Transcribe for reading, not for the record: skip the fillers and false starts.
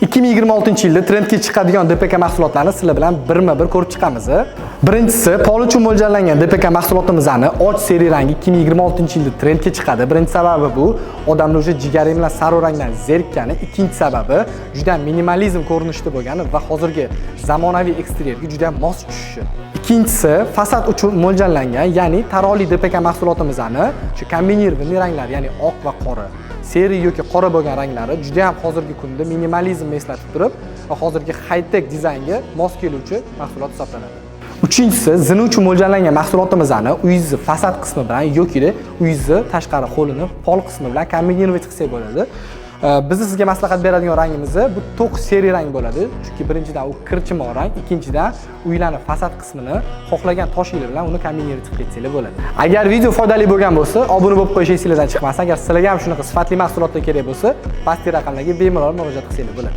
2026-yilda trendga chiqadigan DPK mahsulotlarni sizlar bilan birma-bir ko'rib chiqamiz. Birinchisi, pol uchun mo'ljallangan DPK mahsulotimizni och seri rangi 2026-yilda trendga chiqadi. Birinchi sababi bu odamlar o'sha jigari bilan saro rangdan zerikkani. Ikkinchi sababi juda minimalizm ko'rinishda bo'lgani va hozirgi zamonaviy eksteryerga juda mos tushishi. Ikkinchisi, fasad uchun mo'ljallangan, ya'ni taroli DPK mahsulotimizni shu kombinirованный ranglar, ya'ni oq va qora, seri yoki qora bo'lgan ranglari juda ham hozirgi kunda minimalizmni eslatib turib va hozirgi high-tech dizaynga mos keluvchi mahsulot hisoblanadi. Uchinchisi, zina uchun mo'ljallangan mahsulotimizni uyingizni fasad qismi bilan yoki uyingizni tashqari hovlini pol qismi bilan kombinirovat qilsak bo'ladi. Biz sizga maslahat beradigan rangimiz bu to'q seri rang bo'ladi. Chunki birinchidan u kirchimoq rang, ikkinchidan uylarning fasad qismini xohlagan toshinglar bilan uni kombinirovat qilib ketsanglar bo'ladi. Agar video foydali bo'lgan bo'lsa, obuna bo'lib qo'yish esingizdan chiqmasin. Agar sizlarga ham shunaqa sifatli mahsulotlar kerak bo'lsa, pastki raqamlarga bemalol murojaat qilsanglar bo'ladi.